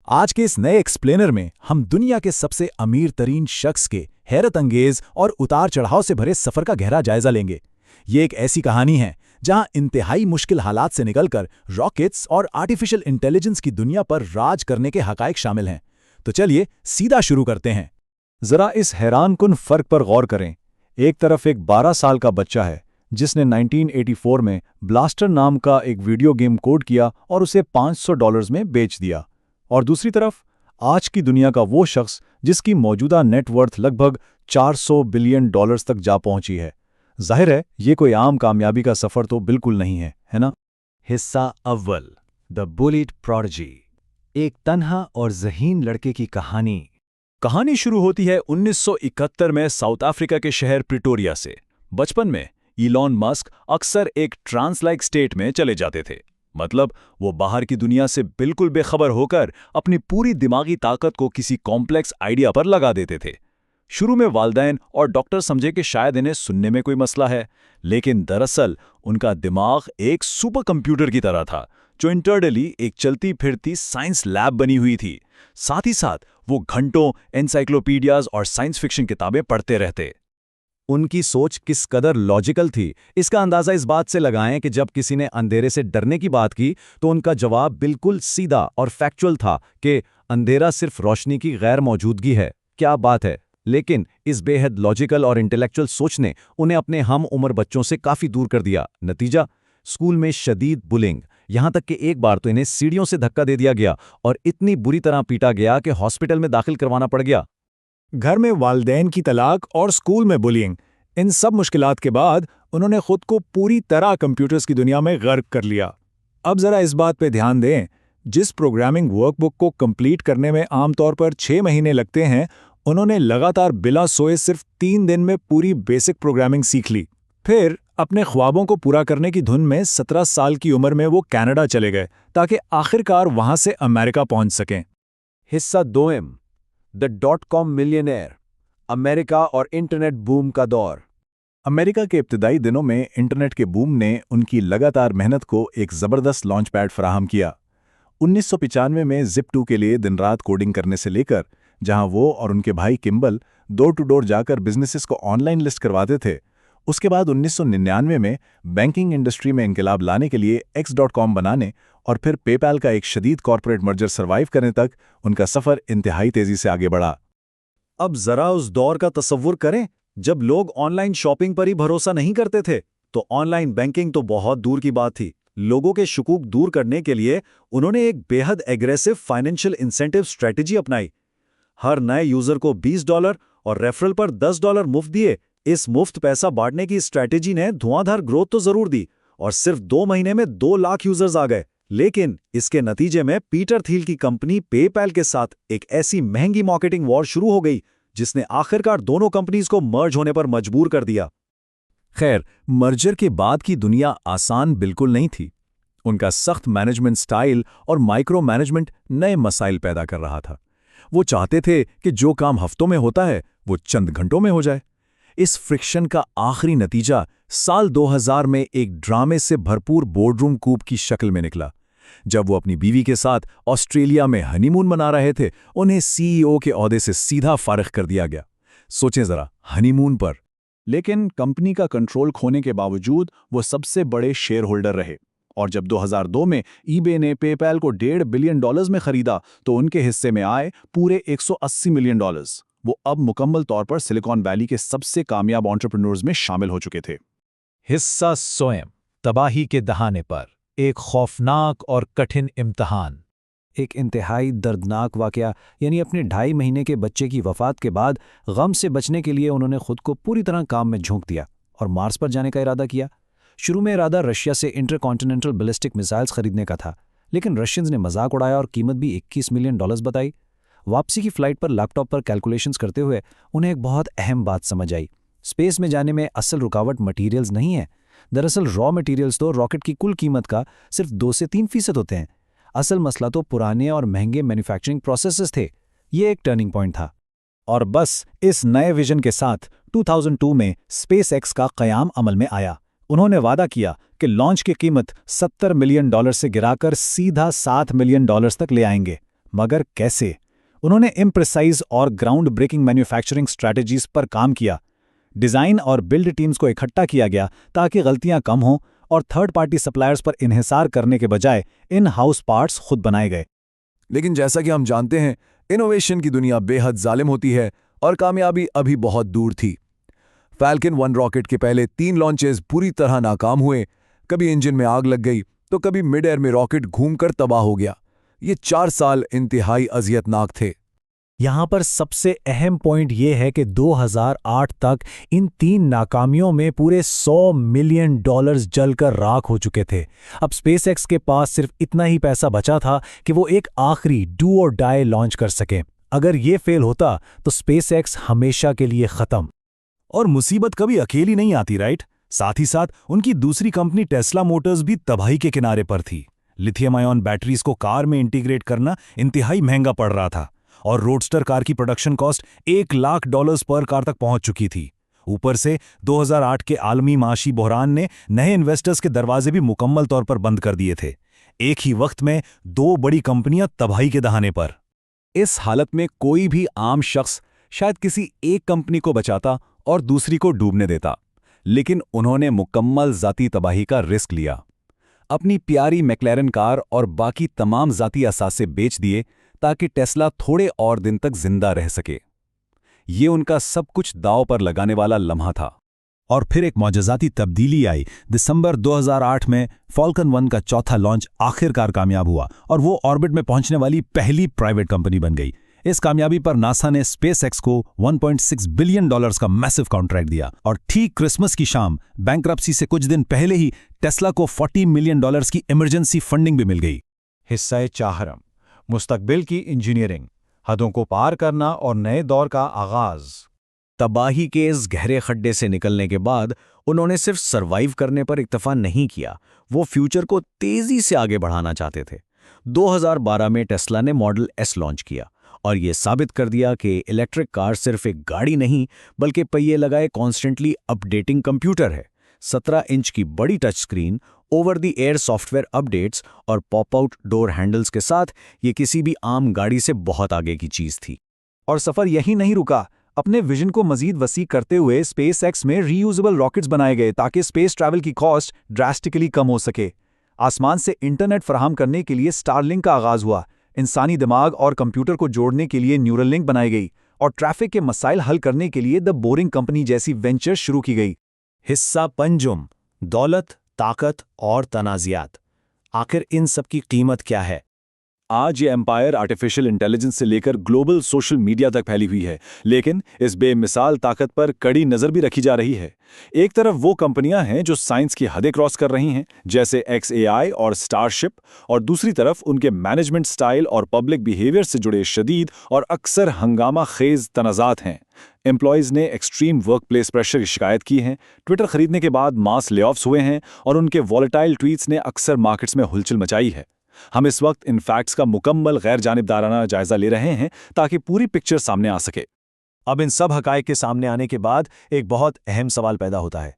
आज के इस नए एक्सप्लेनर में हम दुनिया के सबसे अमीर तरीन शख्स के हैरत अंगेज और उतार चढ़ाव से भरे सफर का गहरा जायजा लेंगे। ये एक ऐसी कहानी है जहां इंतहाई मुश्किल हालात से निकलकर रॉकेट्स और आर्टिफिशियल इंटेलिजेंस की दुनिया पर राज करने के हकायक शामिल हैं। तो चलिए सीधा शुरू करते हैं। जरा इस हैरानकुन फर्क पर गौर करें। एक तरफ एक 12 साल का बच्चा है जिसने 1984 में ब्लास्टर नाम का एक वीडियो गेम कोड किया और उसे $500 में बेच दिया, और दूसरी तरफ आज की दुनिया का वो शख्स जिसकी मौजूदा नेटवर्थ लगभग $400 बिलियन तक जा पहुंची है। जाहिर है ये कोई आम कामयाबी का सफर तो बिल्कुल नहीं है, है ना? हिस्सा अव्वल, द बुलिट प्रोडिजी। एक तन्हा और ज़हीन लड़के की कहानी। कहानी शुरू होती है 1971 में साउथ अफ्रीका के शहर प्रिटोरिया से। बचपन में इलॉन मस्क अक्सर एक ट्रांस लाइक स्टेट में चले जाते थे। मतलब वो बाहर की दुनिया से बिल्कुल बेखबर होकर अपनी पूरी दिमागी ताकत को किसी कॉम्प्लेक्स आइडिया पर लगा देते थे। शुरू में वालिदैन और डॉक्टर समझे कि शायद इन्हें सुनने में कोई मसला है, लेकिन दरअसल उनका दिमाग एक सुपर कंप्यूटर की तरह था जो इंटरनली एक चलती फिरती साइंस लैब बनी हुई थी। साथ ही साथ वो घंटों एनसाइक्लोपीडियाज और साइंस फिक्शन किताबें पढ़ते रहते। उनकी सोच किस कदर लॉजिकल थी, इसका अंदाजा इस बात से लगाएं कि जब किसी ने अंधेरे से डरने की बात की तो उनका जवाब बिल्कुल सीधा और फैक्चुअल था कि अंधेरा सिर्फ रोशनी की गैर मौजूदगी है। क्या बात है! लेकिन इस बेहद लॉजिकल और इंटेलेक्चुअल सोच ने उन्हें अपने हम उम्र बच्चों से काफी दूर कर दिया। नतीजा, स्कूल में शदीद बुलिंग, यहां तक कि एक बार तो इन्हें सीढ़ियों से धक्का दे दिया गया और इतनी बुरी तरह पीटा गया कि हॉस्पिटल में दाखिल करवाना पड़ गया। घर में वालिदैन की तलाक और स्कूल में बुलिंग, इन सब मुश्किलात के बाद उन्होंने खुद को पूरी तरह कंप्यूटर्स की दुनिया में गर्क कर लिया। अब जरा इस बात पे ध्यान दें, जिस प्रोग्रामिंग वर्कबुक को कंप्लीट करने में आमतौर पर 6 महीने लगते हैं, उन्होंने लगातार बिना सोए सिर्फ 3 दिन में पूरी बेसिक प्रोग्रामिंग सीख ली। फिर अपने ख्वाबों को पूरा करने की धुन में 17 साल की उम्र में वो कनाडा चले गए ताकि आखिरकार वहां से अमेरिका पहुंच सकें। हिस्सा दोम, द .com मिलियनेयर। अमेरिका और इंटरनेट बूम का दौर। अमेरिका के इब्तिदाई दिनों में इंटरनेट के बूम ने उनकी लगातार मेहनत को एक ज़बरदस्त लॉन्च पैड फराहम किया। 1995 में Zip2 के लिए दिन रात कोडिंग करने से लेकर जहां वो और उनके भाई किम्बल डोर टू डोर जाकर बिजनेसेस को ऑनलाइन लिस्ट करवाते थे, उसके बाद 1999 में बैंकिंग इंडस्ट्री में इनकलाब लाने के लिए X.com बनाने और फिर पेपैल का एक शदीद कॉर्पोरेट मर्जर सर्वाइव करने तक उनका सफ़र इंतहाई तेज़ी से आगे बढ़ा। अब जरा उस दौर का तसव्वुर करें जब लोग ऑनलाइन शॉपिंग पर ही भरोसा नहीं करते थे, तो ऑनलाइन बैंकिंग तो बहुत दूर की बात थी। लोगों के शुकूक दूर करने के लिए उन्होंने एक बेहद एग्रेसिव फाइनेंशियल इंसेंटिव स्ट्रेटजी अपनाई। हर नए यूजर को $20 और रेफरल पर $10 मुफ्त दिए। इस मुफ्त पैसा बांटने की स्ट्रेटजी ने धुआंधार ग्रोथ तो जरूर दी और सिर्फ 2 महीने में 2 लाख यूजर्स आ गए, लेकिन इसके नतीजे में पीटर थील की कंपनी पेपैल के साथ एक ऐसी महंगी मार्केटिंग वॉर शुरू हो गई जिसने आखिरकार दोनों कंपनीज को मर्ज होने पर मजबूर कर दिया। खैर, मर्जर के बाद की दुनिया आसान बिल्कुल नहीं थी। उनका सख्त मैनेजमेंट स्टाइल और माइक्रो मैनेजमेंट नए मसाइल पैदा कर रहा था। वो चाहते थे कि जो काम हफ्तों में होता है वो चंद घंटों में हो जाए। इस फ्रिक्शन का आखिरी नतीजा साल 2000 में एक ड्रामे से भरपूर बोर्डरूम कूप की शक्ल में निकला। जब वो अपनी बीवी के साथ ऑस्ट्रेलिया में हनीमून मना रहे थे, उन्हें सीईओ के ओहदे से सीधा फारिग कर दिया गया। सोचें जरा, हनीमून पर। लेकिन कंपनी का कंट्रोल खोने के बावजूद वो सबसे बड़े शेयर होल्डर रहे, और जब 2002 में ईबे ने पेपैल को $1.5 बिलियन में खरीदा तो उनके हिस्से में आए पूरे $180 मिलियन। वो अब मुकम्मल तौर पर सिलिकॉन वैली के सबसे कामयाब एंटरप्रेन्योर्स में शामिल हो चुके थे। हिस्सा स्वयं, तबाही के दहाने पर। एक खौफनाक और कठिन इम्तिहान। एक इंतहाई दर्दनाक वाकया, यानी अपने 2.5 महीने के बच्चे की वफात के बाद गम से बचने के लिए उन्होंने खुद को पूरी तरह काम में झोंक दिया और मार्स पर जाने का इरादा किया। शुरू में इरादा रशिया से इंटरकॉन्टिनेंटल बैलिस्टिक मिसाइल्स खरीदने का था, लेकिन रशियंस ने मजाक उड़ाया और कीमत भी $21 मिलियन बताई। वापसी की फ्लाइट पर लैपटॉप पर कैलकुलेशंस करते हुए उन्हें एक बहुत अहम बात समझ आई। स्पेस में जाने में असल रुकावट मटीरियल्स नहीं है। दरअसल रॉ मटीरियल्स तो रॉकेट की कुल कीमत का सिर्फ 2 से 3% होते हैं। असल मसला तो पुराने और महंगे मैन्युफैक्चरिंग प्रोसेसेस थे। ये एक टर्निंग पॉइंट था। और बस इस नए विजन के साथ 2002 में SpaceX का क़याम अमल में आया। उन्होंने वादा किया कि लॉन्च की कीमत $70 मिलियन से गिराकर सीधा $7 मिलियन तक ले आएंगे। मगर कैसे? उन्होंने इम्प्रिसाइज और ग्राउंड ब्रेकिंग मैन्युफैक्चरिंग स्ट्रैटेजीज पर काम किया। डिज़ाइन और बिल्ड टीम्स को इकट्ठा किया गया ताकि गलतियां कम हों और थर्ड पार्टी सप्लायर्स पर इन्हिसार करने के बजाय इन हाउस पार्ट्स खुद बनाए गए। लेकिन जैसा कि हम जानते हैं, इनोवेशन की दुनिया बेहद जालिम होती है और कामयाबी अभी बहुत दूर थी। फैल्कन 1 रॉकेट के पहले 3 लॉन्चेस पूरी तरह नाकाम हुए। कभी इंजन में आग लग गई तो कभी मिड एयर में रॉकेट घूमकर तबाह हो गया। ये 4 साल इंतहाई अजियतनाक थे। यहाँ पर सबसे अहम पॉइंट ये है कि 2008 तक इन 3 नाकामियों में पूरे $100 मिलियन जलकर राख हो चुके थे। अब स्पेसएक्स के पास सिर्फ इतना ही पैसा बचा था कि वो एक आखिरी डू और डाई लॉन्च कर सके। अगर ये फेल होता तो स्पेसएक्स हमेशा के लिए खत्म। और मुसीबत कभी अकेली नहीं आती, राइट? साथ ही साथ उनकी दूसरी कंपनी टेस्ला मोटर्स भी तबाही के किनारे पर थी। लिथियम आयन बैटरीज को कार में इंटीग्रेट करना इंतहाई महंगा पड़ रहा था और रोडस्टर कार की प्रोडक्शन कॉस्ट $1 लाख पर कार तक पहुंच चुकी थी। ऊपर से 2008 के आलमी माशी बहरान ने नए इन्वेस्टर्स के दरवाजे भी मुकम्मल तौर पर बंद कर दिए थे। एक ही वक्त में 2 बड़ी कंपनियां तबाही के दहाने पर। इस हालत में कोई भी आम शख्स शायद किसी एक कंपनी को बचाता और दूसरी को डूबने देता, लेकिन उन्होंने मुकम्मल जाती तबाही का रिस्क लिया। अपनी प्यारी मैक्लेरन कार और बाकी तमाम जाती असासे बेच दिए ताकि टेस्ला थोड़े और दिन तक जिंदा रह सके। ये उनका सब कुछ दांव पर लगाने वाला लम्हा था। और फिर एक मौजज़ाती तब्दीली आई। दिसंबर 2008 में फॉल्कन 1 का चौथा लॉन्च आखिरकार कामयाब हुआ और वो ऑर्बिट में पहुंचने वाली पहली प्राइवेट कंपनी बन गई। इस कामयाबी पर नासा ने स्पेसएक्स को $1.6 बिलियन का मैसिव कॉन्ट्रैक्ट दिया और ठीक क्रिसमस की शाम बैंक्रप्सी से कुछ दिन पहले ही टेस्ला को $40 मिलियन की इमरजेंसी फंडिंग भी मिल गई। हिस्सा चाहरम, मुस्तकबिल की इंजीनियरिंग, हदों को पार करना और नए दौर का आगाज। तबाही के इस गहरे खड्डे से निकलने के बाद उन्होंने सिर्फ सरवाइव करने पर इक्तफा नहीं किया, वो फ्यूचर को तेजी से आगे बढ़ाना चाहते थे। 2012 में टेस्ला ने मॉडल एस लॉन्च किया और ये साबित कर दिया कि इलेक्ट्रिक कार सिर्फ एक गाड़ी नहीं बल्कि पहिए लगाए कॉन्स्टेंटली अपडेटिंग कंप्यूटर है। 17 इंच की बड़ी touch screen, over the air software updates और पॉप आउट डोर हैंडल्स के साथ ये किसी भी आम गाड़ी से बहुत आगे की चीज थी। और सफर यही नहीं रुका। अपने विजन को मजीद वसी करते हुए स्पेसएक्स में रीयूजेबल रॉकेट्स बनाए गए ताकि स्पेस ट्रैवल की कॉस्ट ड्रास्टिकली कम हो सके। आसमान से इंटरनेट फराहम करने के लिए स्टारलिंक का आगाज हुआ। इंसानी दिमाग और कंप्यूटर को जोड़ने के लिए न्यूरल लिंक बनाई गई और ट्रैफिक के मसाइल हल करने के लिए द बोरिंग कंपनी जैसी वेंचर शुरू की गई। हिस्सा पंजुम, दौलत, ताकत और तनाज़ियात। आखिर इन सब की कीमत क्या है? आज ये एम्पायर आर्टिफिशियल इंटेलिजेंस से लेकर ग्लोबल सोशल मीडिया तक फैली हुई है, लेकिन इस बेमिसाल ताकत पर कड़ी नज़र भी रखी जा रही है। एक तरफ वो कंपनियां हैं जो साइंस की हदें क्रॉस कर रही हैं, जैसे XAI और स्टारशिप, और दूसरी तरफ उनके मैनेजमेंट स्टाइल और पब्लिक बिहेवियर से जुड़े शदीद और अक्सर हंगामा खेज तनाज़ात हैं। एम्प्लॉयज़ ने एक्सट्रीम वर्क प्लेस प्रेशर की शिकायत की है, ट्विटर खरीदने के बाद मास लेऑफ्स हुए हैं और उनके वॉलेटाइल ट्वीट्स ने अक्सर मार्केट्स में हलचल मचाई है। हम इस वक्त इन फैक्ट्स का मुकम्मल गैर जानिबदाराना जायजा ले रहे हैं ताकि पूरी पिक्चर सामने आ सके। अब इन सब हकायक के सामने आने के बाद एक बहुत अहम सवाल पैदा होता है।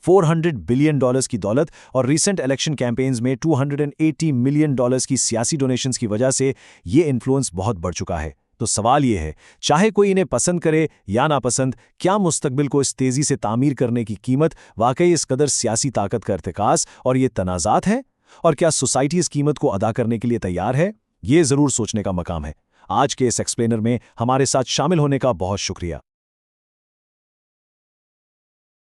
$400 बिलियन की दौलत और रीसेंट इलेक्शन कैंपेन्स में $280 मिलियन की सियासी डोनेशंस की वजह से ये इन्फ्लुएंस बहुत बढ़ चुका है। तो सवाल ये है, चाहे कोई इन्हें पसंद करे या नापसंद, क्या मुस्तकबिल को इस तेजी से तामीर करने की कीमत वाकई इस कदर सियासी ताकत का इर्तिकास और ये तनाज़ात है? और क्या सोसाइटी इस कीमत को अदा करने के लिए तैयार है? ये जरूर सोचने का मकाम है। आज के इस एक्सप्लेनर में हमारे साथ शामिल होने का बहुत शुक्रिया।